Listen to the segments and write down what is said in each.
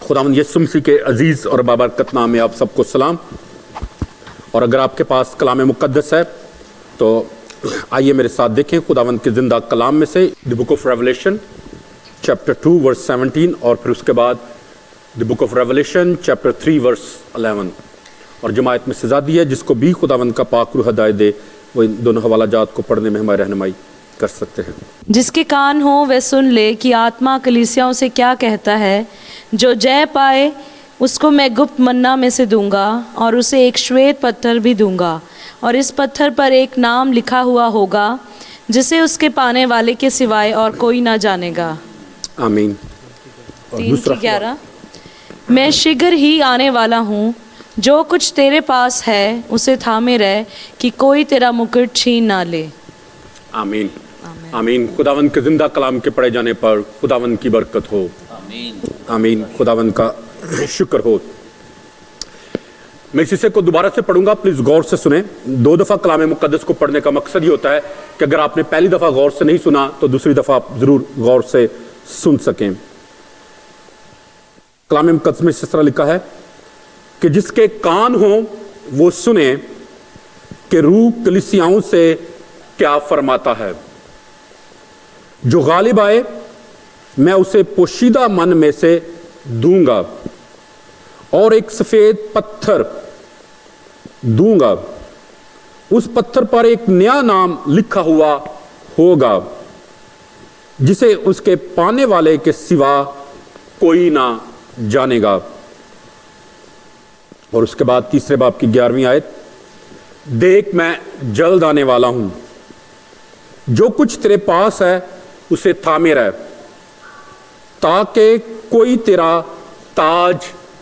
خداوند یسوع مسیح کے عزیز اور بابرکت نام میں آپ سب کو سلام. اور اگر آپ کے پاس کلام مقدس ہے تو آئیے میرے ساتھ دیکھیں خداوند کے زندہ کلام میں سے the book of revelation chapter 2 ورس 17 اور پھر اس کے بعد دی بک آف ریولیشن چیپٹر 3 ورس 11. اور جماعت میں سزا دی ہے جس کو بھی خداوند کا پاک روح ہدایت دے وہ ان دونوں حوالہ جات کو پڑھنے میں ہماری رہنمائی کر سکتے ہیں. جس کے کان ہو وہ سن لے کہ آتما کلیسیاؤں سے کیا کہتا ہے. جو جے پائے اس کو میں گپت منا میں سے دوں گا اور اسے ایک شویت پتھر بھی دوں گا اور اس پتھر پر ایک نام لکھا ہوا ہوگا جسے اس کے پانے والے کے سوائے اور کوئی نہ جانے گا. آمین. 3:11 میں شگر ہی آنے والا ہوں. جو کچھ تیرے پاس ہے اسے تھامے رہ کہ کوئی تیرا مکٹ چھین نہ لے. آمین. آمین. خداوند کے زندہ کلام کے پڑھے جانے پر خداوند کی برکت ہو. آمین. خداوند کا شکر ہو. میں اس حصے کو دوبارہ سے پڑھوں گا, پلیز غور سے سنیں. 2 دفعہ کلام مقدس کو پڑھنے کا مقصد یہ ہوتا ہے کہ اگر آپ نے پہلی دفعہ غور سے نہیں سنا تو دوسری دفعہ آپ ضرور غور سے سن سکیں. کلام مقدس میں اس طرح لکھا ہے کہ جس کے کان ہوں وہ سنیں کہ روح کلیسیاؤں سے کیا فرماتا ہے. جو غالب آئے میں اسے پوشیدہ من میں سے دوں گا اور ایک سفید پتھر دوں گا. اس پتھر پر ایک نیا نام لکھا ہوا ہوگا جسے اس کے پانے والے کے سوا کوئی نہ جانے گا. اور اس کے بعد تیسرے باب کی 11ویں آیت, دیکھ میں جلد آنے والا ہوں. جو کچھ تیرے پاس ہے اسے تھامے رہ تاکہ کوئی تیرا تاج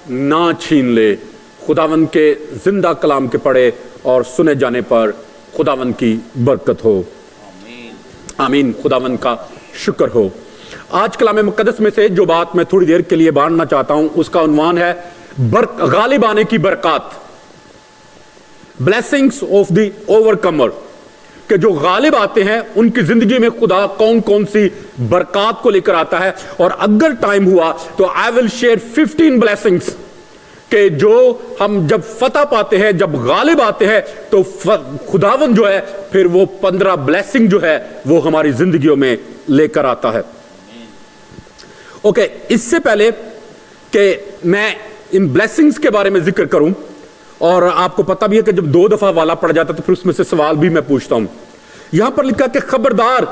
نہ چھین لے. خداوند کے زندہ کلام کے پڑھے اور سنے جانے پر خداوند کی برکت ہو. آمین. خداوند کا شکر ہو. آج کلام مقدس میں سے جو بات میں تھوڑی دیر کے لیے بانٹنا چاہتا ہوں اس کا عنوان ہے غالب آنے کی برکات, بلیسنگز آف دی اوور کمر. کہ جو غالب آتے ہیں ان کی زندگی میں خدا کون کون سی برکات کو لے کر آتا ہے. اور اگر ٹائم ہوا تو I will share 15 blessings کہ جو ہم جب فتح پاتے ہیں, جب غالب آتے ہیں تو خداوند جو ہے پھر وہ 15 بلیسنگ جو ہے وہ ہماری زندگیوں میں لے کر آتا ہے. اوکے, اس سے پہلے کہ میں ان بلیسنگز کے بارے میں ذکر کروں, اور آپ کو پتہ بھی ہے کہ جب 2 دفعہ والا پڑھ جاتا تو پھر اس میں سے سوال بھی میں پوچھتا ہوں. یہاں پر لکھا کہ خبردار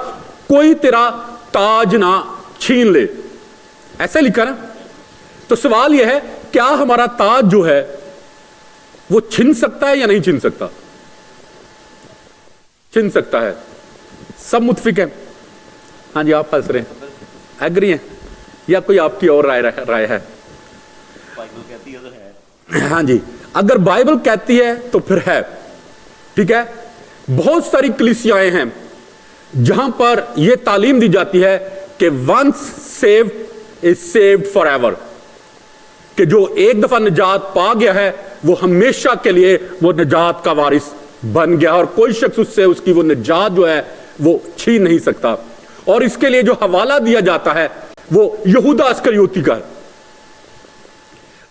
کوئی تیرا تاج نہ چھین لے. ایسے لکھا نا, تو سوال یہ ہے کیا ہمارا تاج جو ہے وہ چھن سکتا ہے یا نہیں چھن سکتا؟ چھن سکتا ہے. سب متفق ہیں؟ ہاں جی, آپ ہنس رہے ہیں, ایگری ہیں یا کوئی آپ کی اور رائے ہے؟ ہاں جی, اگر بائبل کہتی ہے تو پھر ہے. ٹھیک ہے, بہت ساری کلیسیاں ہیں جہاں پر یہ تعلیم دی جاتی ہے کہ once saved is saved forever, کہ جو ایک دفعہ نجات پا گیا ہے وہ ہمیشہ کے لیے وہ نجات کا وارث بن گیا اور کوئی شخص اس سے اس کی وہ نجات جو ہے وہ چھین نہیں سکتا. اور اس کے لیے جو حوالہ دیا جاتا ہے وہ یہودا اسکریوتی کا ہے.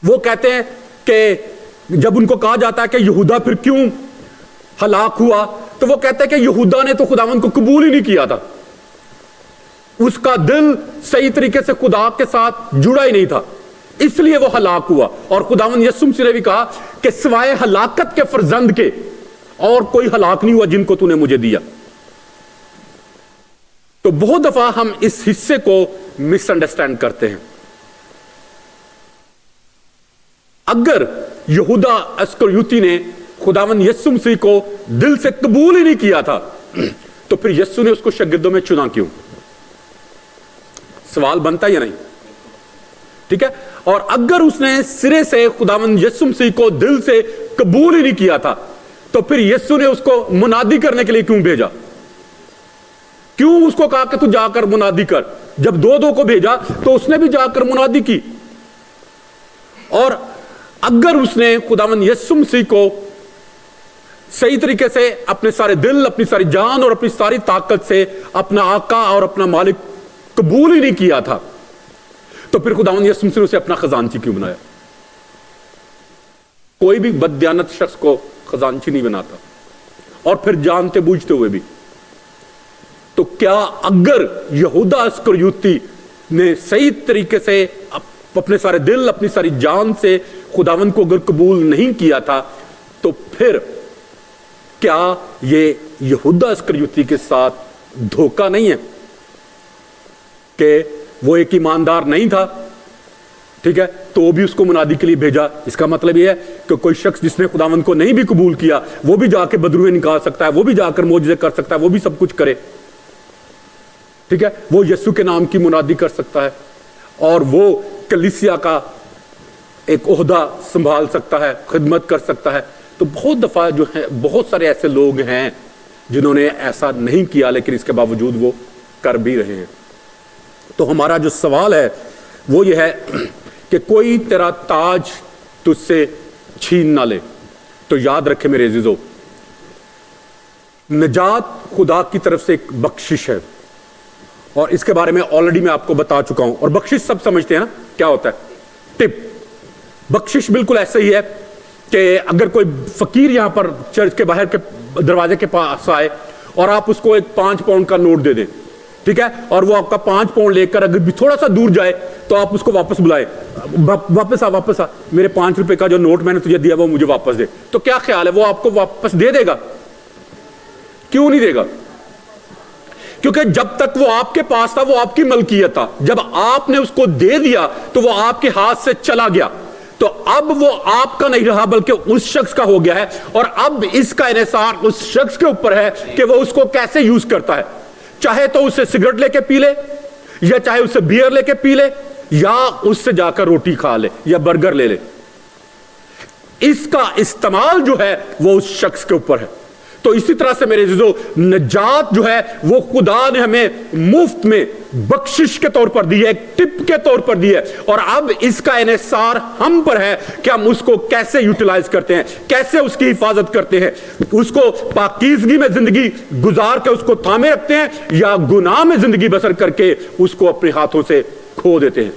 وہ کہتے ہیں کہ جب ان کو کہا جاتا ہے کہ یہودا پھر کیوں ہلاک ہوا, تو وہ کہتے ہیں کہ یہودا نے تو خداوند کو قبول ہی نہیں کیا تھا, اس کا دل صحیح طریقے سے خدا کے ساتھ جڑا ہی نہیں تھا, اس لیے وہ ہلاک ہوا. اور خداوند یسوع مسیح نے بھی کہا کہ سوائے ہلاکت کے فرزند کے اور کوئی ہلاک نہیں ہوا جن کو تو نے مجھے دیا. تو بہت دفعہ ہم اس حصے کو مس انڈرسٹینڈ کرتے ہیں. اگر یہودا اسکریوتی نے خداوند یسوع مسیح کو دل سے قبول ہی نہیں کیا تھا تو پھر یسوع نے اس کو شاگردوں میں چنا کیوں؟ سوال بنتا یا نہیں؟ ٹھیک ہے, اور اگر اس نے سرے سے خداوند یسوع مسیح کو دل سے قبول ہی نہیں کیا تھا تو پھر یسوع نے اس کو منادی کرنے کے لیے کیوں بھیجا؟ کیوں اس کو کہا کہ تو جا کر منادی کر؟ جب 2 کو بھیجا تو اس نے بھی جا کر منادی کی. اور اگر اس نے خداوند یسوع مسیح کو صحیح طریقے سے اپنے سارے دل، اپنی ساری جان اور اپنی ساری طاقت سے اپنا آقا اور اپنا مالک قبول ہی نہیں کیا تھا، تو پھر خداوند یسوع مسیح نے اسے اپنا خزانچی کیوں بنایا؟ کوئی بھی بددیانت شخص کو خزانچی نہیں بناتا، اور پھر جانتے بوجھتے ہوئے بھی۔ تو کیا اگر یہودا اسکریوتی نے صحیح طریقے سے اپنے سارے دل، اپنی ساری جان سے خداوند کو اگر قبول نہیں کیا تھا، تو پھر کیا یہ یہودا اسکریوتی کے ساتھ دھوکہ نہیں ہے کہ وہ ایک ایماندار نہیں تھا؟ ٹھیک ہے، تو وہ بھی اس کو منادی کے لیے بھیجا۔ اس کا مطلب یہ ہے کہ کوئی شخص جس نے خداوند کو نہیں بھی قبول کیا، وہ بھی جا کے بدرویں نکال سکتا ہے، وہ بھی جا کر معجزے کر سکتا ہے، وہ بھی سب کچھ کرے، ٹھیک ہے، وہ یسوع کے نام کی منادی کر سکتا ہے، اور وہ کلیسیا کا ایک عہدہ سنبھال سکتا ہے، خدمت کر سکتا ہے۔ تو بہت دفعہ جو ہے، بہت سارے ایسے لوگ ہیں جنہوں نے ایسا نہیں کیا، لیکن اس کے باوجود وہ کر بھی رہے ہیں۔ تو ہمارا جو سوال ہے وہ یہ ہے کہ کوئی تیرا تاج تجھ سے چھین نہ لے۔ تو یاد رکھے میرے عزیزو، نجات خدا کی طرف سے ایک بخشش ہے، اور اس کے بارے میں آلریڈی میں آپ کو بتا چکا ہوں۔ اور بخشش سب سمجھتے ہیں نا کیا ہوتا ہے؟ ٹپ۔ بخشش بالکل ایسے ہی ہے کہ اگر کوئی فقیر یہاں پر چرچ کے باہر کے دروازے کے پاس آئے اور آپ اس کو ایک 5 پاؤنڈ کا نوٹ دے دیں، ٹھیک ہے، اور وہ آپ کا 5 پاؤنڈ لے کر اگر بھی تھوڑا سا دور جائے تو آپ اس کو واپس بلائے، واپس آ میرے 5 روپے کا جو نوٹ میں نے تجھے دیا وہ مجھے واپس دے، تو کیا خیال ہے وہ آپ کو واپس دے دے گا؟ کیوں نہیں دے گا؟ کیونکہ جب تک وہ آپ کے پاس تھا وہ آپ کی ملکیت تھا، جب آپ نے اس کو دے دیا تو وہ آپ کے ہاتھ سے چلا گیا، تو اب وہ آپ کا نہیں رہا بلکہ اس شخص کا ہو گیا ہے، اور اب اس کا انحصار اس شخص کے اوپر ہے کہ وہ اس کو کیسے یوز کرتا ہے۔ چاہے تو اسے سگریٹ لے کے پی لے، یا چاہے اسے بیئر لے کے پی لے، یا اس سے جا کر روٹی کھا لے یا برگر لے لے، اس کا استعمال جو ہے وہ اس شخص کے اوپر ہے۔ تو اسی طرح سے میرے عزیزو، نجات جو ہے وہ خدا نے ہمیں مفت میں بخشش کے طور پر دی ہے، ایک ٹپ کے طور پر دی ہے، اور اب اس کا انحصار ہم پر ہے کہ ہم اس کو کیسے یوٹیلائز کرتے ہیں، کیسے اس کی حفاظت کرتے ہیں، اس کو پاکیزگی میں زندگی گزار کے اس کو تھامے رکھتے ہیں، یا گناہ میں زندگی بسر کر کے اس کو اپنے ہاتھوں سے کھو دیتے ہیں۔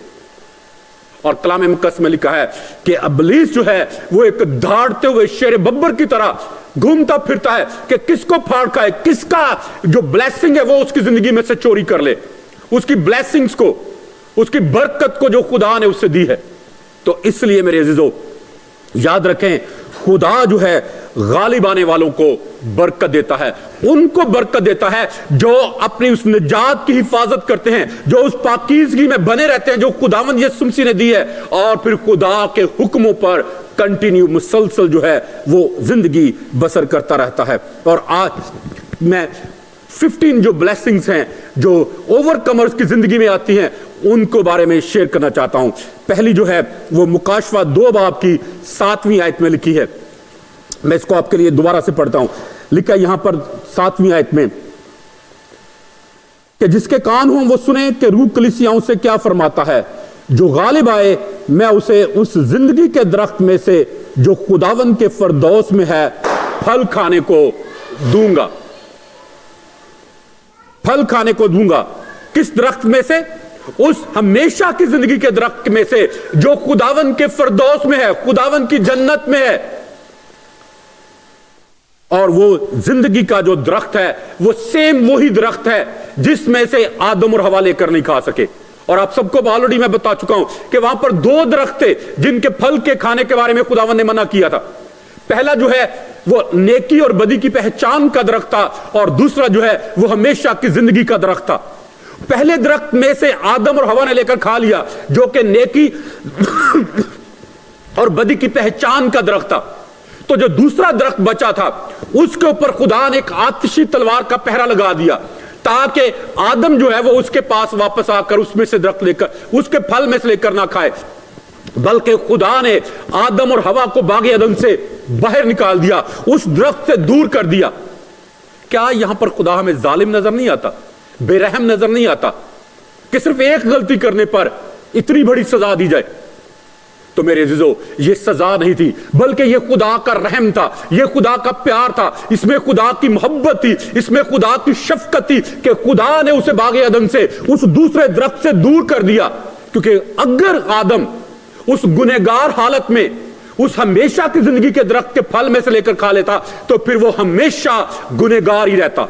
اور کلام مقدس میں لکھا ہے کہ ابلیس جو ہے وہ ایک دھاڑتے ہوئے شیر ببر کی طرح گھومتا پھرتا ہے کہ کس کو پھاڑ کھائے، کس کا جو بلیسنگ ہے وہ اس کی زندگی میں سے چوری کر لے، اس کی بلیسنگز کو، اس کی برکت کو جو خدا نے اسے دی ہے۔ تو اس لیے میرے عزیزو یاد رکھیں، خدا جو ہے غالب آنے والوں کو برکت دیتا ہے، ان کو برکت دیتا ہے جو اپنی اس نجات کی حفاظت کرتے ہیں، جو اس پاکیزگی میں بنے رہتے ہیں جو خداوند یسوع مسیح نے دی ہے، اور پھر خدا کے حکموں پر کنٹینیو مسلسل جو ہے وہ زندگی بسر کرتا رہتا ہے۔ اور آج میں 15 جو بلیسنگز ہیں جو اوور کمرز کی زندگی میں آتی ہیں ان کو بارے میں شیئر کرنا چاہتا ہوں۔ پہلی جو ہے وہ مکاشفہ 2 باب کی 7ویں آیت میں لکھی ہے، میں اس کو آپ کے لیے دوبارہ سے پڑھتا ہوں۔ لکھا یہاں پر 7ویں آیت میں کہ جس کے کان ہوں وہ سنیں کہ روح کلیسیاؤں سے کیا فرماتا ہے، جو غالب آئے میں اسے اس زندگی کے درخت میں سے جو خداوند کے فردوس میں ہے پھل کھانے کو دوں گا۔ پھل کھانے کو دوں گا، کس درخت میں سے؟ اس ہمیشہ کی زندگی کے درخت میں سے جو خداوند کے فردوس میں ہے، خداوند کی جنت میں ہے۔ اور وہ زندگی کا جو درخت ہے وہ سیم وہی درخت ہے جس میں سے آدم اور حوا لے کر نہیں کھا سکے۔ اور آپ سب کو آلریڈی میں بتا چکا ہوں کہ وہاں پر 2 درخت تھے جن کے پھل کے کھانے کے بارے میں خداوند نے منع کیا تھا۔ پہلا جو ہے وہ نیکی اور بدی کی پہچان کا درخت تھا، اور دوسرا جو ہے وہ ہمیشہ کی زندگی کا درخت تھا۔ پہلے درخت میں سے آدم اور حوا نے لے کر کھا لیا جو کہ نیکی اور بدی کی پہچان کا درخت تھا، تو جو دوسرا درخت بچا تھا اس کے اوپر خدا نے ایک آتشی تلوار کا پہرا لگا دیا تاکہ آدم جو ہے وہ اس کے پاس واپس آ کر اس میں سے درخت لے کر، اس کے پھل میں سے لے کر نہ کھائے، بلکہ خدا نے آدم اور حوا کو باغ عدن سے باہر نکال دیا، اس درخت سے دور کر دیا۔ کیا یہاں پر خدا ہمیں ظالم نظر نہیں آتا، بے رحم نظر نہیں آتا کہ صرف ایک غلطی کرنے پر اتنی بڑی سزا دی جائے؟ تو میرے عزیزو یہ سزا نہیں تھی بلکہ یہ خدا کا رحم تھا, یہ خدا کا پیار تھا, اس میں خدا کی محبت تھی, اس میں خدا کی شفقت تھی کہ خدا نے اسے باغ عدن سے اس دوسرے درخت سے دور کر دیا. کیونکہ اگر آدم اس گنہگار حالت میں اس ہمیشہ کی زندگی کے درخت کے پھل میں سے لے کر کھا لیتا تو پھر وہ ہمیشہ گنہگار ہی رہتا,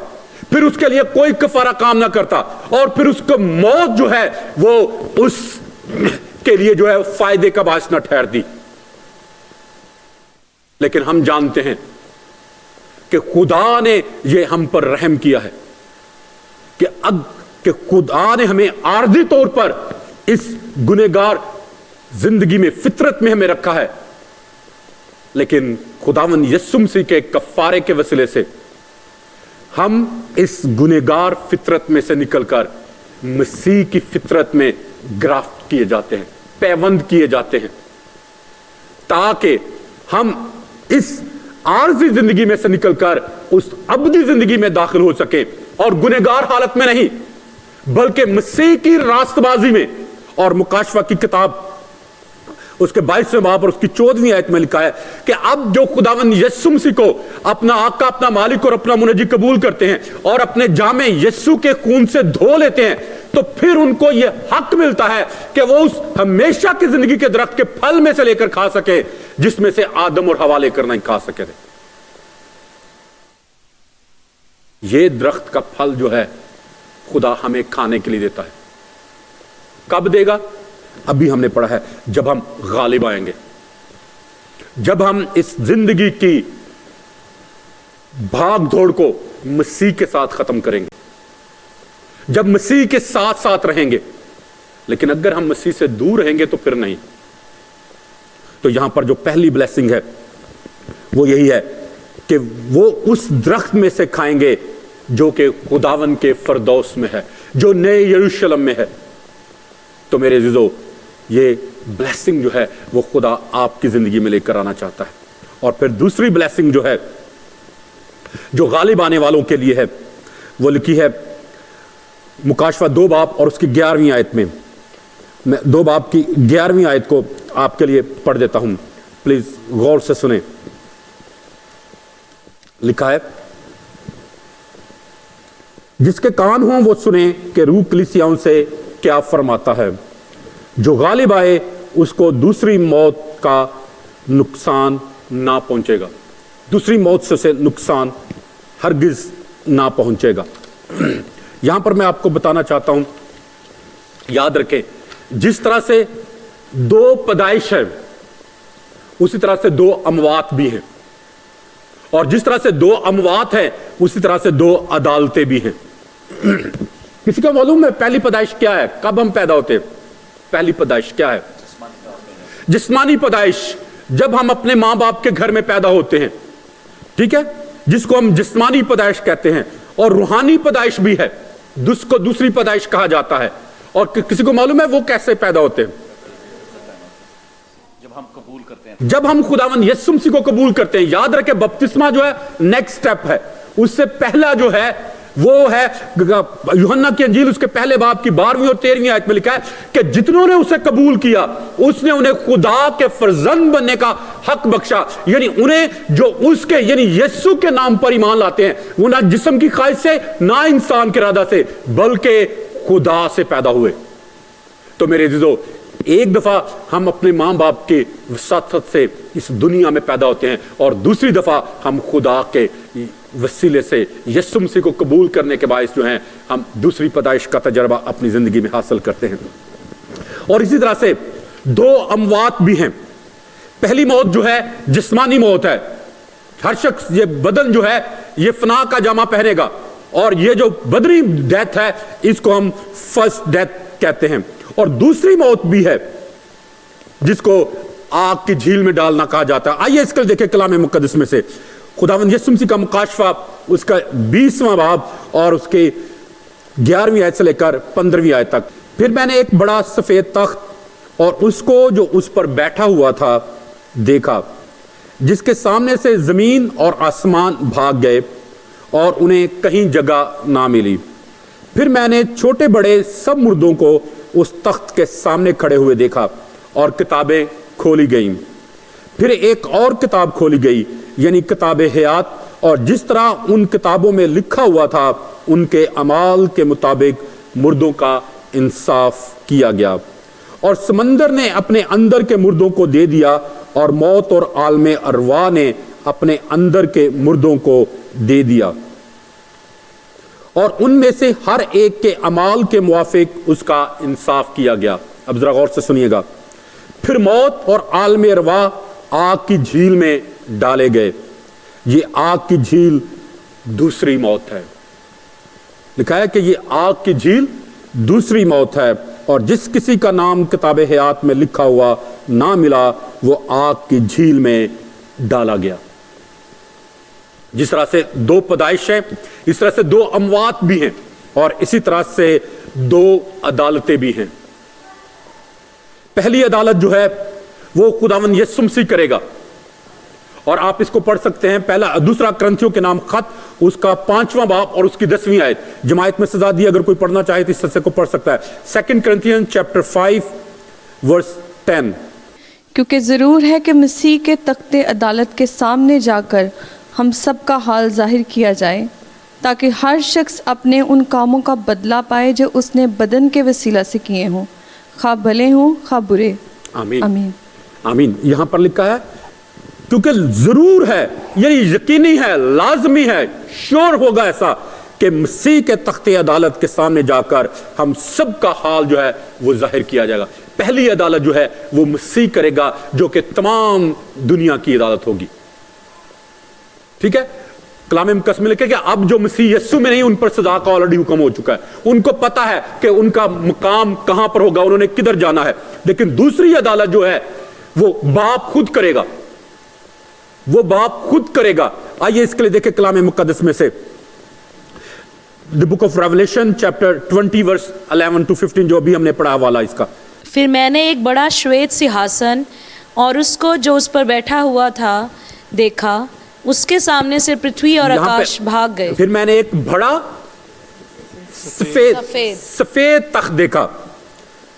پھر اس کے لیے کوئی کفارہ کام نہ کرتا, اور پھر اس کو موت جو ہے وہ اس کے لیے جو ہے فائدے کا باعث نہ ٹھہرتی. لیکن ہم جانتے ہیں کہ خدا نے یہ ہم پر رحم کیا ہے کہ خدا نے ہمیں عارضی طور پر اس گنہگار زندگی میں فطرت میں ہمیں رکھا ہے, لیکن خداوند یسوع مسیح کے کفارے کے وسیلے سے ہم اس گنہگار فطرت میں سے نکل کر مسیح کی فطرت میں گرافٹ کیے جاتے ہیں, پیوند کیے جاتے ہیں, تاکہ ہم اس عارضی زندگی میں سے نکل کر اس ابدی زندگی میں داخل ہو سکیں, اور گنہگار حالت میں نہیں بلکہ مسیح کی راست بازی میں. اور مکاشفہ کی کتاب اس کے 22ویں باب اور اس کی 14ویں آیت میں لکھا ہے کہ اب جو خداوند یسوع مسیح کو اپنا آقا, اپنا مالک اور اپنا منجی قبول کرتے ہیں اور اپنے جامع یسوع کے خون سے دھو لیتے ہیں, تو پھر ان کو یہ حق ملتا ہے کہ وہ اس ہمیشہ کی زندگی کے درخت کے پھل میں سے لے کر کھا سکے جس میں سے آدم اور حوا لے کر نہیں کھا سکے تھے. یہ درخت کا پھل جو ہے خدا ہمیں کھانے کے لیے دیتا ہے. کب دے گا؟ ابھی ہم نے پڑھا ہے, جب ہم غالب آئیں گے, جب ہم اس زندگی کی بھاگ دوڑ کو مسیح کے ساتھ ختم کریں گے, جب مسیح کے ساتھ ساتھ رہیں گے. لیکن اگر ہم مسیح سے دور رہیں گے تو پھر نہیں. تو یہاں پر جو پہلی بلیسنگ ہے وہ یہی ہے کہ وہ اس درخت میں سے کھائیں گے جو کہ خداون کے فردوس میں ہے, جو نئے یروشلم میں ہے. تو میرے عزیزو یہ بلیسنگ جو ہے وہ خدا آپ کی زندگی میں لے کر آنا چاہتا ہے. اور پھر دوسری بلیسنگ جو ہے جو غالب آنے والوں کے لیے ہے وہ لکھی ہے مکاشفہ 2 باب اور اس کی 11ویں آیت میں. میں 2 باب کی 11ویں آیت کو آپ کے لیے پڑھ دیتا ہوں, پلیز غور سے سنیں. لکھا ہے, جس کے کان ہوں وہ سنیں کہ روح کلیسیاؤں سے کیا فرماتا ہے. جو غالب آئے اس کو دوسری موت کا نقصان نہ پہنچے گا, دوسری موت سے اسے نقصان ہرگز نہ پہنچے گا. یہاں پر میں آپ کو بتانا چاہتا ہوں, یاد رکھیں جس طرح سے 2 پیدائش ہے اسی طرح سے 2 اموات بھی ہیں, اور جس طرح سے 2 اموات ہیں اسی طرح سے 2 عدالتیں بھی ہیں. کسی کو معلوم ہے پہلی پیدائش کیا ہے؟ کب ہم پیدا ہوتے ہیں؟ پہلی پیدائش کیا ہے؟ جسمانی پیدائش, جب ہم اپنے ماں باپ کے گھر میں پیدا ہوتے ہیں, ٹھیک ہے, جس کو ہم جسمانی پیدائش کہتے ہیں. اور روحانی پیدائش بھی ہے جس کو دوسری پیدائش کہا جاتا ہے. اور کسی کو معلوم ہے وہ کیسے پیدا ہوتے ہیں؟ جب ہم خداوند یسوع مسیح کو قبول کرتے ہیں. یاد رکھیں بپتسمہ جو ہے نیکسٹ سٹیپ ہے, اس سے پہلا جو ہے وہ ہے یوحنا کی انجیل اس کے پہلے باب کی 12ویں اور 13ویں آیت میں لکھا ہے کہ جتنوں نے اسے قبول کیا اس نے انہیں خدا کے فرزند بننے کا حق بخشا. یعنی انہیں جو اس کے یعنی یسوع کے نام پر ایمان لاتے ہیں وہ نہ جسم کی خواہش سے نہ انسان کے ارادہ سے بلکہ خدا سے پیدا ہوئے. تو میرے عزیزو ایک دفعہ ہم اپنے ماں باپ کے وساطت سے اس دنیا میں پیدا ہوتے ہیں, اور دوسری دفعہ ہم خدا کے وسیلے سے یسوع مسیح کو قبول کرنے کے باعث جو ہیں ہم دوسری پیدائش کا تجربہ اپنی زندگی میں حاصل کرتے ہیں. اور اسی طرح سے 2 اموات بھی ہیں. پہلی موت جو ہے جسمانی موت ہے, ہر شخص یہ بدن جو ہے یہ فنا کا جامہ پہنے گا, اور یہ جو بدنی ڈیتھ ہے اس کو ہم فرسٹ ڈیتھ کہتے ہیں. اور دوسری موت بھی ہے جس کو آگ کی جھیل میں ڈالنا کہا جاتا ہے. آئیے اس کو دیکھیں کلام مقدس میں سے خداوند یسوع مسیح کا مکاشفہ اس کا 20واں باب اور اس کے 11ویں آیت سے لے کر 15ویں آیت تک. پھر میں نے ایک بڑا سفید تخت اور اس کو جو اس پر بیٹھا ہوا تھا دیکھا, جس کے سامنے سے زمین اور آسمان بھاگ گئے اور انہیں کہیں جگہ نہ ملی. پھر میں نے چھوٹے بڑے سب مردوں کو اس تخت کے سامنے کھڑے ہوئے دیکھا, اور کتابیں کھولی گئیں. پھر ایک اور کتاب کھولی گئی یعنی کتاب حیات, اور جس طرح ان کتابوں میں لکھا ہوا تھا ان کے اعمال کے مطابق مردوں کا انصاف کیا گیا. اور سمندر نے اپنے اندر کے مردوں کو دے دیا, اور موت اور عالم ارواح نے اپنے اندر کے مردوں کو دے دیا, اور ان میں سے ہر ایک کے اعمال کے موافق اس کا انصاف کیا گیا. اب ذرا غور سے سنیے گا. پھر موت اور عالم ارواح آگ کی جھیل میں ڈالے گئے. یہ آگ کی جھیل دوسری موت ہے. لکھا ہے کہ یہ آگ کی جھیل دوسری موت ہے, اور جس کسی کا نام کتاب حیات میں لکھا ہوا نہ ملا وہ آگ کی جھیل میں ڈالا گیا. جس طرح سے دو پیدائش ہیں, اس طرح سے دو اموات بھی ہیں, اور اسی طرح سے دو عدالتیں بھی ہیں. پہلی عدالت جو ہے وہ خداوند یسوع مسیح کرے گا, اور آپ اس کو پڑھ سکتے ہیں دوسرا کرنتھیوں کے نام خط, اس کا 5واں باب اور اس کی 10ویں آیت. جماعت میں سزا دی, اگر کوئی پڑھنا چاہے تو اس حصے کو پڑھ سکتا ہے. 2 کرنتھین چیپٹر 5 ورس 10. کیونکہ ضرور ہے کہ مسیح کے تخت عدالت کے سامنے جا کر ہم سب کا حال ظاہر کیا جائے, تاکہ ہر شخص اپنے ان کاموں کا بدلہ پائے جو اس نے بدن کے وسیلہ سے کیے ہوں, خواہ بھلے ہوں خواہ برے. آمین آمین. آمین. یہاں پر لکھا ہے کیونکہ ضرور ہے, یعنی یقینی ہے, لازمی ہے, شور ہوگا ایسا کہ مسیح کے تخت عدالت کے سامنے جا کر ہم سب کا حال جو ہے وہ ظاہر کیا جائے گا. پہلی عدالت جو ہے وہ مسیح کرے گا, جو کہ تمام دنیا کی عدالت ہوگی. ٹھیک ہے, کلام مقدس میں لکھا کہ اب جو مسیح یسوع میں نہیں, ان پر سزا کا آلریڈی حکم ہو چکا ہے. ان کو پتا ہے کہ ان کا مقام کہاں پر ہوگا, انہوں نے کدھر جانا ہے. لیکن دوسری عدالت جو ہے وہ باپ خود کرے گا, وہ باپ خود کرے گا. آئیے اس کے لیے دیکھیں کلام مقدس میں سے the book of revelation chapter 20 verse 11 to 15 جو ابھی ہم نے پڑھا والا اس کا. پھر میں نے ایک بڑا شویت سیاہسن اور اس کو جو اس پر بیٹھا ہوا تھا دیکھا, اس کے سامنے سے پرتھوی اور آکاش بھاگ گئے. پھر میں نے ایک بڑا سفید تخت دیکھا.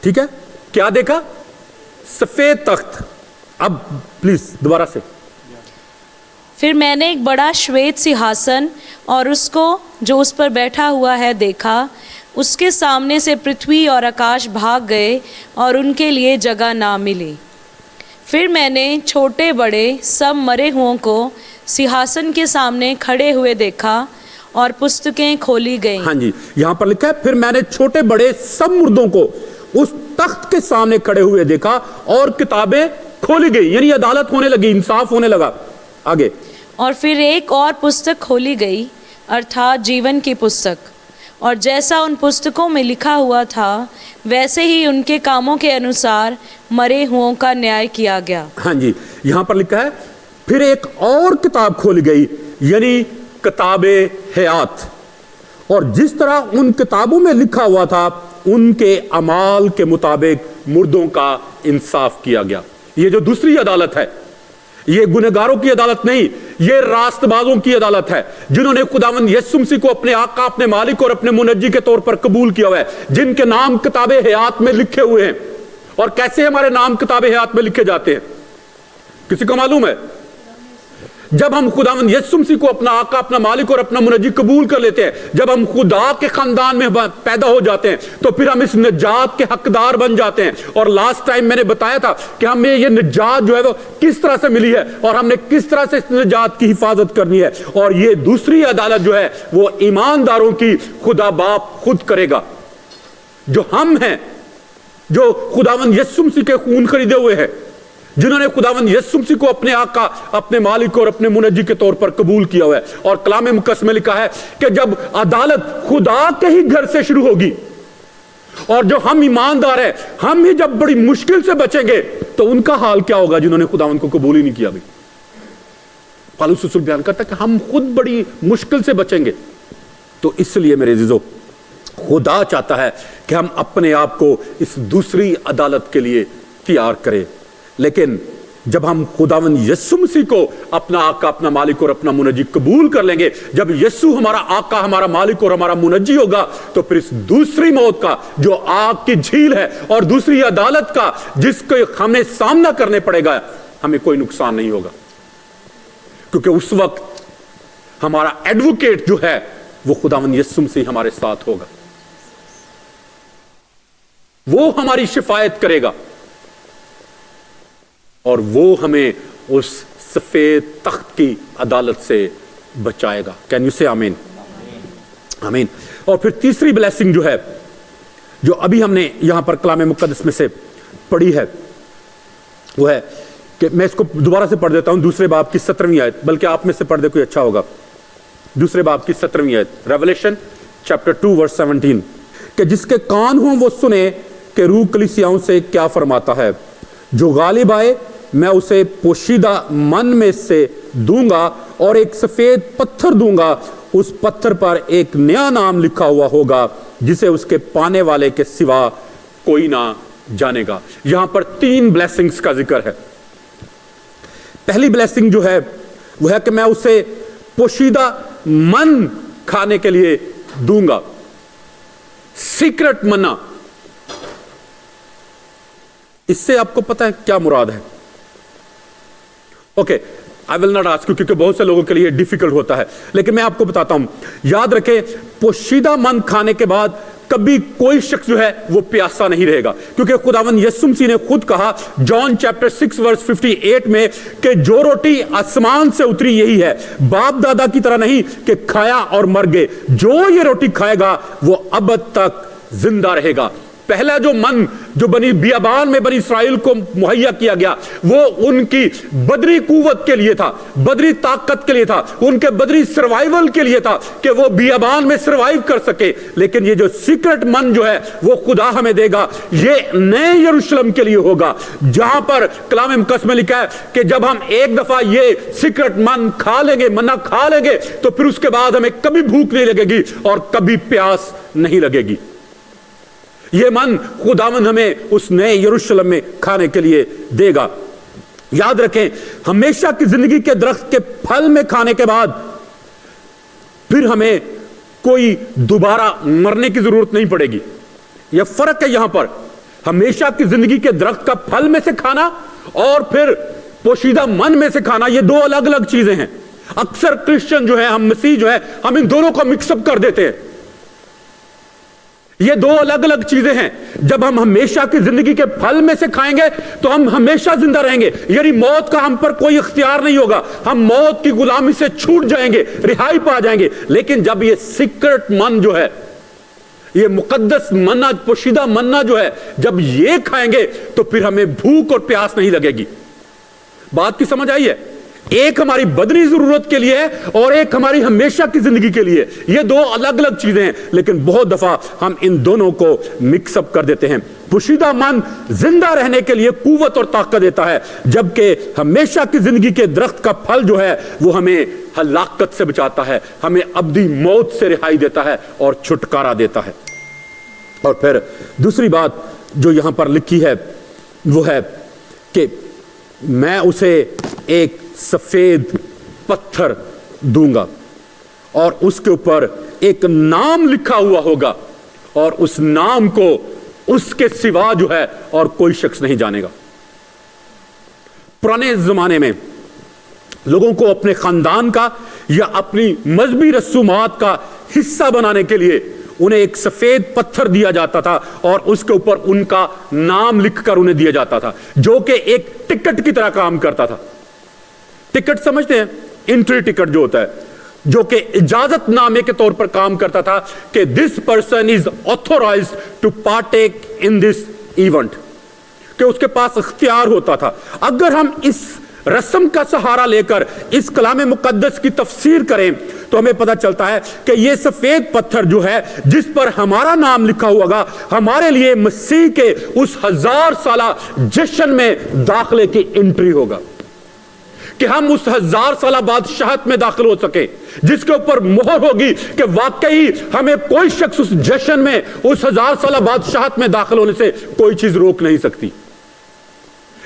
ٹھیک ہے, کیا دیکھا؟ سفید تخت. اب پلیز دوبارہ سے. پھر میں نے ایک بڑا شویت سیاہسن اور اس کو جو اس پر بیٹھا ہوا ہے دیکھا, اس کے سامنے سے پرتھوی اور آکاش بھاگ گئے اور ان کے لیے جگہ نہ ملی. پھر میں نے چھوٹے بڑے سب مرے ہوں کو سیاہسن کے سامنے کھڑے ہوئے دیکھا, اور پستکیں کھولی گئیں. ہاں جی, یہاں پر لکھا ہے پھر میں نے چھوٹے بڑے سب مردوں کو اس تخت کے سامنے کھڑے ہوئے دیکھا, اور کتابیں کھولی گئی, یعنی عدالت ہونے لگی, انصاف ہونے لگا. آگے. اور پھر ایک اور پستک کھولی گئی, ارتھات جیون کی پستک, اور جیسا ان پستکوں میں لکھا ہوا تھا ویسے ہی ان کے کاموں کے انوسار مرے ہوں کا نیائے کیا گیا. ہاں جی, یہاں پر لکھا ہے پھر ایک اور کتاب کھولی گئی, یعنی کتاب حیات, اور جس طرح ان کتابوں میں لکھا ہوا تھا ان کے اعمال کے مطابق مردوں کا انصاف کیا گیا. یہ جو دوسری عدالت ہے, یہ گنہگاروں کی عدالت نہیں, یہ راست بازوں کی عدالت ہے, جنہوں نے خداوند یسوع مسیح کو اپنے آقا, اپنے مالک اور اپنے منجی کے طور پر قبول کیا ہوا ہے, جن کے نام کتاب حیات میں لکھے ہوئے ہیں. اور کیسے ہمارے نام کتاب حیات میں لکھے جاتے ہیں, کسی کو معلوم ہے؟ جب ہم خداوند یسوع مسیح کو اپنا آقا, اپنا مالک اور اپنا منجی قبول کر لیتے ہیں, جب ہم خدا کے خاندان میں پیدا ہو جاتے ہیں, تو پھر ہم اس نجات کے حقدار بن جاتے ہیں. اور لاسٹ ٹائم میں نے بتایا تھا کہ ہمیں یہ نجات جو ہے وہ کس طرح سے ملی ہے, اور ہم نے کس طرح سے اس نجات کی حفاظت کرنی ہے. اور یہ دوسری عدالت جو ہے وہ ایمانداروں کی خدا باپ خود کرے گا, جو ہم ہیں, جو خداوند یسوع مسیح کے خون خریدے ہوئے ہیں, جنہوں نے خداوند یسوع مسیح کو اپنے آقا, اپنے مالک اور اپنے منجی کے طور پر قبول کیا ہوا ہے. اور کلام مقدس میں لکھا ہے کہ جب عدالت خدا کے ہی گھر سے شروع ہوگی, اور جو ہم ایماندار ہیں ہم ہی جب بڑی مشکل سے بچیں گے, تو ان کا حال کیا ہوگا جنہوں نے خداوند کو قبول ہی نہیں کیا. پالوس رسول بیان کرتا ہے کہ ہم خود بڑی مشکل سے بچیں گے. تو اس لیے میرے عزیزو, خدا چاہتا ہے کہ ہم اپنے آپ کو اس دوسری عدالت کے لیے تیار کریں. لیکن جب ہم خداوند یسوع مسیح کو اپنا آقا، اپنا مالک اور اپنا منجی قبول کر لیں گے، جب یسوع ہمارا آقا، ہمارا مالک اور ہمارا منجی ہوگا، تو پھر اس دوسری موت کا جو آگ کی جھیل ہے اور دوسری عدالت کا جس کو ہمیں سامنا کرنے پڑے گا، ہمیں کوئی نقصان نہیں ہوگا، کیونکہ اس وقت ہمارا ایڈوکیٹ جو ہے وہ خداوند یسوع مسیح ہمارے ساتھ ہوگا، وہ ہماری شفاعت کرے گا اور وہ ہمیں اس سفید تخت کی عدالت سے بچائے گا۔ کین یو سے آمین؟ آمین۔ اور پھر تیسری بلیسنگ جو ہے، جو ابھی ہم نے یہاں پر کلام مقدس میں سے پڑھی ہے، وہ ہے کہ میں اس کو دوبارہ سے پڑھ دیتا ہوں، دوسرے باب کی 17ویں آیت، بلکہ آپ میں سے پڑھ دے کوئی اچھا ہوگا، دوسرے باب کی 17ویں آیت، ریولیشن چیپٹر 2 ورس 17، کہ جس کے کان ہوں وہ سنے کہ روح کلیسیاؤں سے کیا فرماتا ہے، جو غالب آئے میں اسے پوشیدہ من میں سے دوں گا اور ایک سفید پتھر دوں گا، اس پتھر پر ایک نیا نام لکھا ہوا ہوگا جسے اس کے پانے والے کے سوا کوئی نہ جانے گا۔ یہاں پر 3 بلیسنگز کا ذکر ہے۔ پہلی بلیسنگ جو ہے وہ ہے کہ میں اسے پوشیدہ من کھانے کے لیے دوں گا، سیکرٹ منا۔ اس سے آپ کو پتا ہے کیا مراد ہے؟ Okay, I will not ask you، کیونکہ بہت سے لوگوں کے لیے ڈیفیکلٹ ہوتا ہے، لیکن میں آپ کو بتاتا ہوں۔ یاد رکھیں، پوشیدہ من کھانے کے بعد کبھی کوئی شخص جو ہے وہ پیاسا نہیں رہے گا، کیونکہ خداوند یسوع مسیح نے خود کہا جان چیپٹر 6 ورس 58 میں کہ جو روٹی آسمان سے اتری یہی ہے، باپ دادا کی طرح نہیں کہ کھایا اور مر گئے، جو یہ روٹی کھائے گا وہ ابد تک زندہ رہے گا۔ پہلا جو من جو بنی بیابان میں بنی اسرائیل کو مہیا کیا گیا، وہ ان کی بدری قوت کے لیے تھا، بدری طاقت کے لیے تھا، ان کے بدری سروائیول کے لیے تھا کہ وہ بیابان میں سروائیو کر سکے۔ لیکن یہ جو سیکرٹ من جو ہے وہ خدا ہمیں دے گا، یہ نئے یروشلم کے لیے ہوگا، جہاں پر کلام مقدس میں لکھا ہے کہ جب ہم ایک دفعہ یہ سیکرٹ من کھا لیں گے، منا کھا لیں گے، تو پھر اس کے بعد ہمیں کبھی بھوک نہیں لگے گی اور کبھی پیاس نہیں لگے گی۔ یہ من خداوند ہمیں اس نئے یروشلم میں کھانے کے لیے دے گا۔ یاد رکھیں، ہمیشہ کی زندگی کے درخت کے پھل میں کھانے کے بعد پھر ہمیں کوئی دوبارہ مرنے کی ضرورت نہیں پڑے گی۔ یہ فرق ہے یہاں پر، ہمیشہ کی زندگی کے درخت کا پھل میں سے کھانا اور پھر پوشیدہ من میں سے کھانا، یہ 2 الگ الگ چیزیں ہیں۔ اکثر کرسچن جو ہے، ہم مسیح جو ہے، ہم ان دونوں کو مکس اپ کر دیتے ہیں۔ یہ 2 الگ الگ چیزیں ہیں۔ جب ہم ہمیشہ کی زندگی کے پھل میں سے کھائیں گے تو ہم ہمیشہ زندہ رہیں گے، یعنی موت کا ہم پر کوئی اختیار نہیں ہوگا، ہم موت کی غلامی سے چھوٹ جائیں گے، رہائی پا جائیں گے۔ لیکن جب یہ سیکرٹ من جو ہے، یہ مقدس منا، پوشیدہ منا جو ہے، جب یہ کھائیں گے تو پھر ہمیں بھوک اور پیاس نہیں لگے گی۔ بات کی سمجھ آئی ہے؟ ایک ہماری بدنی ضرورت کے لیے اور ایک ہماری ہمیشہ کی زندگی کے لیے، یہ 2 الگ الگ چیزیں ہیں، لیکن بہت دفعہ ہم ان دونوں کو مکس اپ کر دیتے ہیں۔ پوشیدہ من زندہ رہنے کے لیے قوت اور طاقت دیتا ہے، جبکہ ہمیشہ کی زندگی کے درخت کا پھل جو ہے وہ ہمیں ہلاکت سے بچاتا ہے، ہمیں ابدی موت سے رہائی دیتا ہے اور چھٹکارا دیتا ہے۔ اور پھر دوسری بات جو یہاں پر لکھی ہے وہ ہے کہ میں اسے ایک سفید پتھر دوں گا اور اس کے اوپر ایک نام لکھا ہوا ہوگا، اور اس نام کو اس کے سوا جو ہے اور کوئی شخص نہیں جانے گا۔ پرانے زمانے میں لوگوں کو اپنے خاندان کا یا اپنی مذہبی رسومات کا حصہ بنانے کے لیے انہیں ایک سفید پتھر دیا جاتا تھا اور اس کے اوپر ان کا نام لکھ کر انہیں دیا جاتا تھا، جو کہ ایک ٹکٹ کی طرح کام کرتا تھا۔ ٹکٹ سمجھتے ہیں؟ انٹری ٹکٹ جو ہوتا ہے، جو کہ اجازت نامے کے طور پر کام کرتا تھا کہ this person is authorised to partake in this event, کہ اس کے پاس اختیار ہوتا تھا۔ اگر ہم اس رسم کا سہارا لے کر اس کلام مقدس کی تفسیر کریں تو ہمیں پتہ چلتا ہے کہ یہ سفید پتھر جو ہے جس پر ہمارا نام لکھا ہوگا، ہمارے لیے مسیح کے اس 1000 سالہ جشن میں داخلے کی انٹری ہوگا، کہ ہم اس 1000 سالہ بادشاہت میں داخل ہو سکے، جس کے اوپر مہر ہوگی کہ واقعی ہمیں کوئی شخص اس جشن میں، اس 1000 سالہ بادشاہت میں داخل ہونے سے کوئی چیز روک نہیں سکتی۔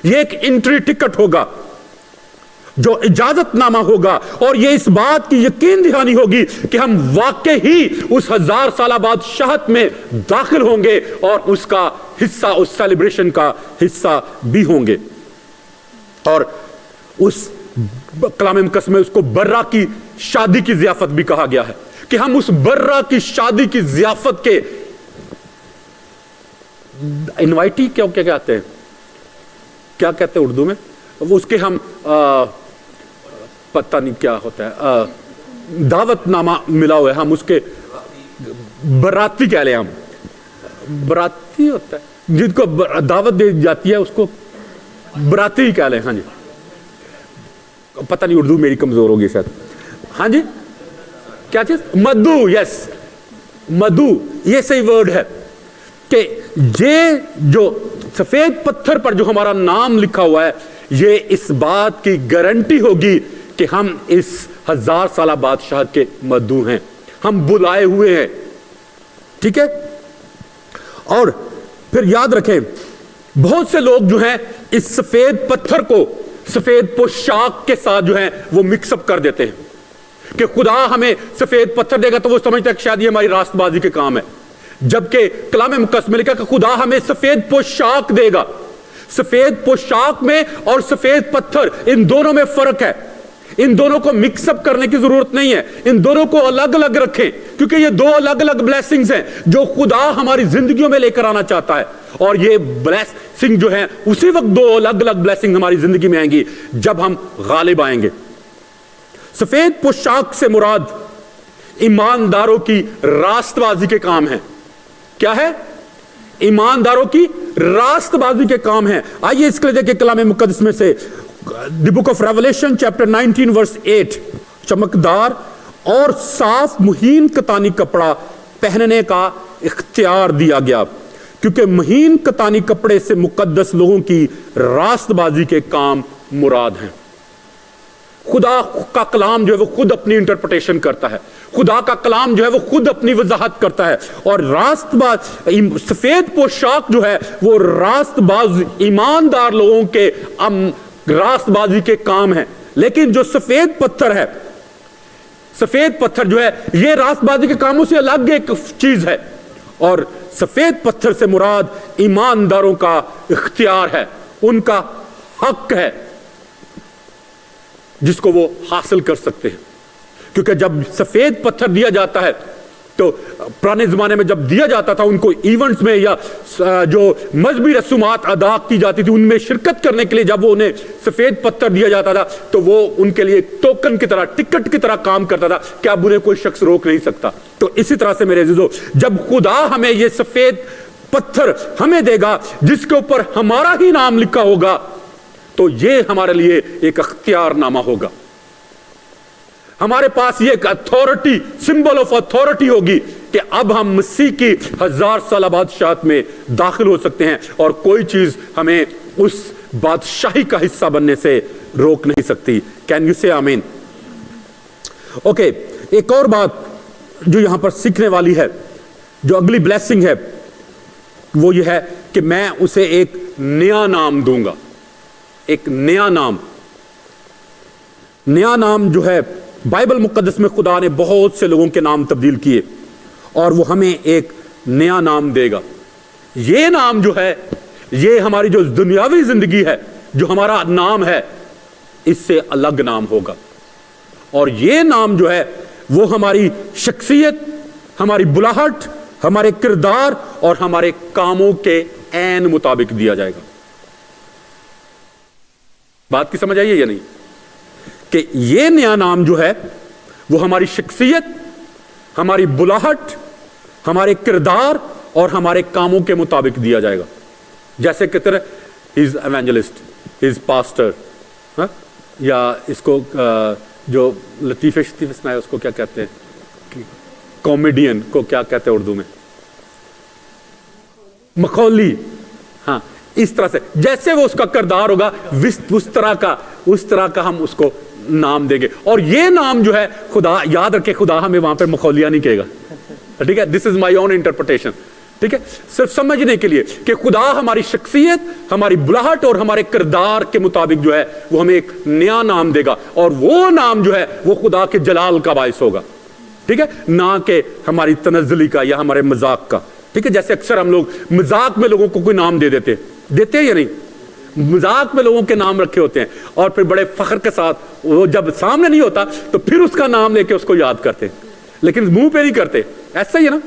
یہ ایک انٹری ٹکٹ ہوگا جو اجازت نامہ ہوگا، اور یہ اس بات کی یقین دہانی ہوگی کہ ہم واقع ہی اس 1000 سالہ بادشاہت میں داخل ہوں گے اور اس کا حصہ، اس سیلیبریشن کا حصہ بھی ہوں گے۔ اور اس کلام مقدس میں اس کو برہ کی شادی کی ضیافت بھی کہا گیا ہے کہ ہم اس برہ کی شادی کی ضیافت کے انوائٹی کیا کہتے ہیں، کیا کہتے ہیں اردو میں، اس کے ہم پتہ نہیں کیا ہوتا ہے، دعوت نامہ ملا ہوا ہے، ہم اس کے براتی کہہ لیں، ہم براتی ہوتا ہے جن کو دعوت دی جاتی ہے اس کو براتی ہی کہہ لیں۔ ہاں جی، پتہ نہیں اردو میری کمزور ہوگی شاید۔ ہاں جی، کیا چیز؟ مدعو، یس، مدعو، یہ صحیح ورڈ ہے کہ یہ جو سفید پتھر پر جو ہمارا نام لکھا ہوا ہے، یہ اس بات کی گارنٹی ہوگی کہ ہم اس 1000 سالہ بادشاہت کے مدعو ہیں، ہم بلائے ہوئے ہیں، ٹھیک ہے۔ اور پھر یاد رکھیں، بہت سے لوگ جو ہیں اس سفید پتھر کو سفید پوشاک کے ساتھ جو ہیں وہ مکس اپ کر دیتے ہیں کہ خدا ہمیں سفید پتھر دے گا تو وہ سمجھتا ہے کہ شاید یہ ہماری راست بازی کے کام ہے، جبکہ کلام مقدس میں لکھا کہ خدا ہمیں سفید پوشاک دے گا۔ سفید پوشاک میں اور سفید پتھر، ان دونوں میں فرق ہے، ان دونوں کو مکس اپ کرنے کی ضرورت نہیں ہے، ان دونوں کو الگ الگ رکھیں، کیونکہ یہ دو الگ الگ بلیسنگز ہیں جو خدا ہماری زندگیوں میں لے کر آنا چاہتا ہے، اور یہ بلیسنگ جو ہیں اسی وقت دو الگ الگ بلیسنگ ہماری زندگی میں آئیں گی جب ہم غالب آئیں گے۔ سفید پوشاک سے مراد ایمانداروں کی راست بازی کے کام ہیں۔ کیا ہے؟ ایمانداروں کی راست بازی کے کام ہیں۔ آئیے اس کے لیے دیکھیں کلام مقدس میں سے the book of revelation chapter 19 ورس 8، چمکدار اور صاف مہین کتانی کپڑا پہننے کا اختیار دیا گیا، کیونکہ مہین کتانی کپڑے سے مقدس لوگوں کی راست بازی کے کام مراد ہیں۔ خدا کا کلام جو ہے وہ خود اپنی انٹرپریٹیشن کرتا ہے، خدا کا کلام جو ہے وہ خود اپنی وضاحت کرتا ہے، اور راست باز سفید پوشاک جو ہے وہ راست باز ایماندار لوگوں کے راست بازی کے کام ہیں۔ لیکن جو سفید پتھر ہے، سفید پتھر جو ہے یہ راست بازی کے کاموں سے الگ ایک چیز ہے، اور سفید پتھر سے مراد ایمانداروں کا اختیار ہے، ان کا حق ہے جس کو وہ حاصل کر سکتے ہیں۔ کیونکہ جب سفید پتھر دیا جاتا ہے تو پرانے زمانے میں جب دیا جاتا تھا ان کو ایونٹس میں یا جو مذہبی رسومات ادا کی جاتی تھی ان میں شرکت کرنے کے لیے، جب وہ انہیں سفید پتھر دیا جاتا تھا تو وہ ان کے لیے ٹوکن کی طرح، ٹکٹ کی طرح کام کرتا تھا کہ اب انہیں کوئی شخص روک نہیں سکتا۔ تو اسی طرح سے میرے عزیزو، جب خدا ہمیں یہ سفید پتھر ہمیں دے گا جس کے اوپر ہمارا ہی نام لکھا ہوگا، تو یہ ہمارے لیے ایک اختیار نامہ ہوگا، ہمارے پاس یہ ایک اتھارٹی، سمبل آف اتھارٹی ہوگی کہ اب ہم مسیح کی 1000 سالہ بادشاہت میں داخل ہو سکتے ہیں، اور کوئی چیز ہمیں اس بادشاہی کا حصہ بننے سے روک نہیں سکتی۔ کین یو سے آمین؟ اوکے، ایک اور بات جو یہاں پر سیکھنے والی ہے، جو اگلی بلیسنگ ہے، وہ یہ ہے کہ میں اسے ایک نیا نام دوں گا۔ ایک نیا نام، نیا نام جو ہے بائبل مقدس میں خدا نے بہت سے لوگوں کے نام تبدیل کیے، اور وہ ہمیں ایک نیا نام دے گا۔ یہ نام جو ہے، یہ ہماری جو دنیاوی زندگی ہے، جو ہمارا نام ہے، اس سے الگ نام ہوگا، اور یہ نام جو ہے وہ ہماری شخصیت، ہماری بلاہٹ، ہمارے کردار اور ہمارے کاموں کے عین مطابق دیا جائے گا۔ بات کی سمجھ آئیے یا نہیں؟ کہ یہ نیا نام جو ہے وہ ہماری شخصیت، ہماری بلاہٹ، ہمارے کردار اور ہمارے کاموں کے مطابق دیا جائے گا۔ جیسے کہ طرح ہی از ایونجلسٹ، ہی از پاسٹر، یا اس کو جو لطیفے شطیفے سنائے اس کو کیا کہتے ہیں، کامیڈین کو کیا کہتے ہیں اردو میں، مخولی۔ ہاں، اس طرح سے جیسے وہ اس کا کردار ہوگا اس طرح کا ہم اس کو نام دیں گے۔ اور یہ نام جو ہے، خدا یاد رکھے، خدا ہمیں وہاں پہ مخولیہ نہیں کہے گا، ٹھیک ہے؟ دس از مائی اون انٹرپریٹیشن۔ ٹھیک ہے, صرف سمجھنے کے لیے کہ خدا ہماری شخصیت, ہماری بلاہٹ اور ہمارے کردار کے مطابق جو ہے وہ ہمیں ایک نیا نام دے گا, اور وہ نام جو ہے وہ خدا کے جلال کا باعث ہوگا, ٹھیک ہے, نہ کہ ہماری تنزلی کا یا ہمارے مذاق کا. ٹھیک ہے, جیسے اکثر ہم لوگ مذاق میں لوگوں کو کوئی نام دے دیتے ہیں یا نہیں, مذاق میں لوگوں کے نام رکھے ہوتے ہیں اور پھر بڑے فخر کے ساتھ وہ جب سامنے نہیں ہوتا تو پھر اس کا نام لے کے اس کو یاد کرتے, لیکن منہ پہ نہیں کرتے. ایسا ہی ہے نا,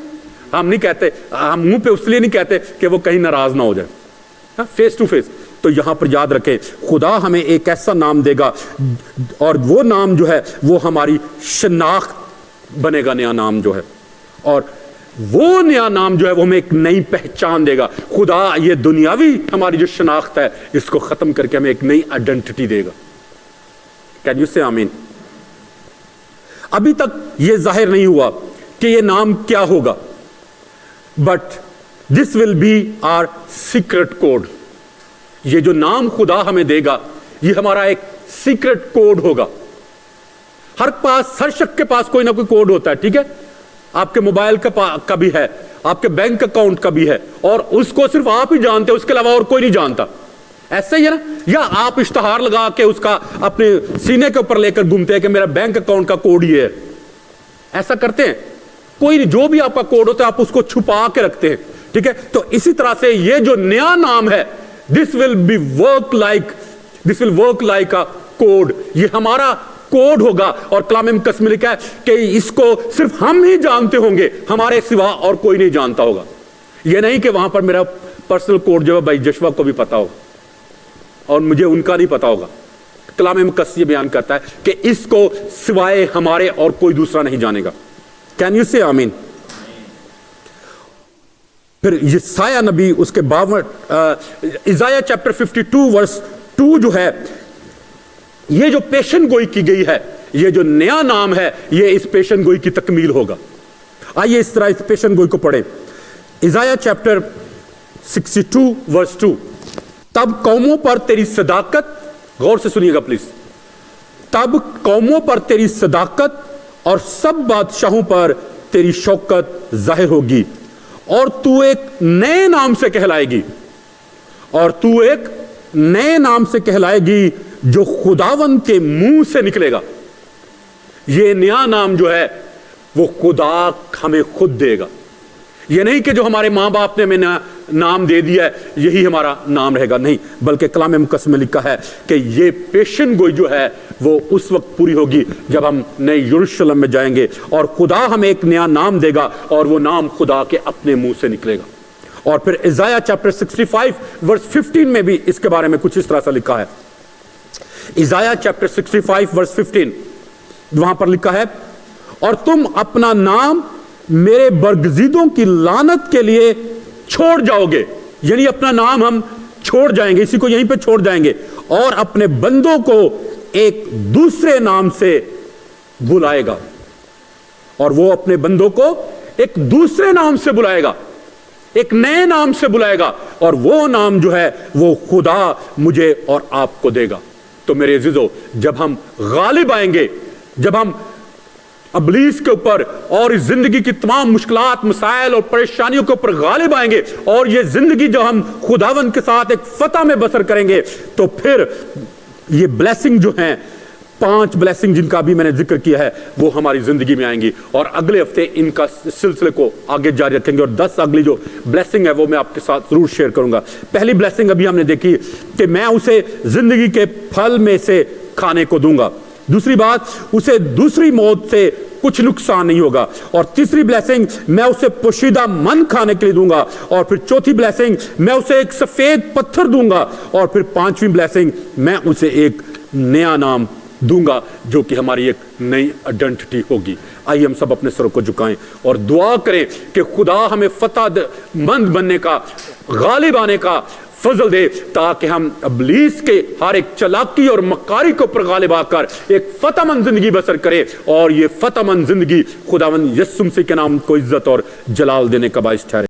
ہم نہیں کہتے, ہم منہ پہ اس لیے نہیں کہتے کہ وہ کہیں ناراض نہ ہو جائے, فیس ٹو فیس. تو یہاں پر یاد رکھیں, خدا ہمیں ایک ایسا نام دے گا اور وہ نام جو ہے وہ ہماری شناخت بنے گا, نیا نام جو ہے, اور وہ نیا نام جو ہے وہ ہمیں ایک نئی پہچان دے گا. خدا یہ دنیاوی ہماری جو شناخت ہے اس کو ختم کر کے ہمیں ایک نئی آئیڈینٹی دے گا. Can you say amen? ابھی تک یہ ظاہر نہیں ہوا کہ یہ نام کیا ہوگا, but this will be our secret code. یہ جو نام خدا ہمیں دے گا یہ ہمارا ایک سیکرٹ کوڈ ہوگا. ہر شخص کے پاس کوئی نہ کوئی کوڈ ہوتا ہے, ٹھیک ہے, آپ کے موبائل کا بھی ہے, آپ کے بینک اکاؤنٹ کا بھی ہے, اور اس کو صرف آپ ہی جانتے ہیں, اس کے علاوہ اور کوئی نہیں جانتا. ایسا ہی ہے نا, یا آپ اشتہار لگا کے اس کا اپنے سینے کے اوپر لے کر گھومتے ہیں کہ میرا بینک اکاؤنٹ کا کوڈ یہ ہے. ایسا کرتے ہیں کوئی نہیں, جو بھی آپ کا کوڈ ہوتا ہے آپ اس کو چھپا کے رکھتے ہیں, ٹھیک ہے. تو اسی طرح سے یہ جو نیا نام ہے this will work like a code, یہ ہمارا کوڈ ہوگا. اور کلام مقدس میں لکھا ہے کہ اس کو صرف ہم ہی جانتے ہوں گے, ہمارے سوا اور کوئی نہیں جانتا ہوگا. یہ نہیں کہ وہاں پر میرا پرسنل کوڈ جو ہے بھائی جشوا کو بھی پتا ہوگا اور مجھے ان کا نہیں پتا ہوگا. کلام مقدس یہ بیان کرتا ہے کہ اس کو سوائے ہمارے اور کوئی دوسرا نہیں جانے گا. کین یو سے آمین؟ پھر یسایہ نبی اس کے 52 عیسائیہ چیپٹر 52 ورس 2 جو ہے, یہ جو پیشن گوئی کی گئی ہے, یہ جو نیا نام ہے یہ اس پیشن گوئی کی تکمیل ہوگا. آئیے اس طرح اس پیشن گوئی کو پڑھیں. عیسائیہ چیپٹر 62 ورس 2, تب قوموں پر تیری صداقت, غور سے سنیے گا پلیز, تب قوموں پر تیری صداقت اور سب بادشاہوں پر تیری شوکت ظاہر ہوگی, اور تو ایک نئے نام سے کہلائے گی, اور تو ایک نئے نام سے کہلائے گی جو خداوند کے منہ سے نکلے گا. یہ نیا نام جو ہے وہ خدا ہمیں خود دے گا. یہ نہیں کہ جو ہمارے ماں باپ نے ہمیں نام دے دیا ہے یہی ہمارا نام رہے گا, نہیں, بلکہ کلام مقدس میں لکھا ہے کہ یہ پیشن گوئی جو ہے وہ اس وقت پوری ہوگی جب ہم نئے یروشلم میں جائیں گے, اور خدا ہمیں ایک نیا نام دے گا, اور وہ نام خدا کے اپنے منہ سے نکلے گا. اور پھر عیسائیہ چیپٹر 65 ورس 15 میں بھی اس کے بارے میں کچھ اس طرح سے لکھا ہے. عیسائیہ چیپٹر 65 ورس 15 وہاں پر لکھا ہے, اور تم اپنا نام میرے برگزیدوں کی لعنت کے لیے چھوڑ جاؤ گے. یعنی اپنا نام ہم چھوڑ جائیں گے, اسی کو یہیں پہ چھوڑ جائیں گے, اور اپنے بندوں کو ایک دوسرے نام سے بلائے گا. اور وہ اپنے بندوں کو ایک دوسرے نام سے بلائے گا, ایک نئے نام سے بلائے گا, اور وہ نام جو ہے وہ خدا مجھے اور آپ کو دے گا. تو میرے عزیزو, جب ہم غالب آئیں گے, جب ہم ابلیس کے اوپر اور اس زندگی کی تمام مشکلات, مسائل اور پریشانیوں کے اوپر غالب آئیں گے, اور یہ زندگی جو ہم خداوند کے ساتھ ایک فتح میں بسر کریں گے, تو پھر یہ بلیسنگ جو ہیں, 5 بلیسنگ جن کا بھی میں نے ذکر کیا ہے, وہ ہماری زندگی میں آئیں گی. اور اگلے ہفتے ان کا سلسلے کو آگے جاری رکھیں گے, اور 10 اگلی جو بلیسنگ ہے وہ میں آپ کے ساتھ ضرور شیئر کروں گا. پہلی بلیسنگ ابھی ہم نے دیکھی کہ میں اسے زندگی کے پھل میں سے کھانے کو دوں گا. دوسری بات, اسے دوسری موت سے کچھ نقصان نہیں ہوگا. اور تیسری بلیسنگ, میں اسے پوشیدہ من کھانے کے لیے دوں گا. اور پھر چوتھی بلیسنگ, میں اسے ایک سفید پتھر دوں گا. اور پھر 5ویں بلیسنگ, میں اسے ایک نیا نام دوں گا جو کہ ہماری ایک نئی آئیڈینٹی ہوگی. آئیے ہم سب اپنے سروں کو جھکائیں اور دعا کریں کہ خدا ہمیں فتح مند بننے کا, غالب آنے کا فضل دے, تاکہ ہم ابلیس کے ہر ایک چلاکی اور مکاری کے اوپر غالب آ کر ایک فتح مند زندگی بسر کرے, اور یہ فتح مند زندگی خداوند یسوع مسیح کے نام کو عزت اور جلال دینے کا باعث ٹھہرے.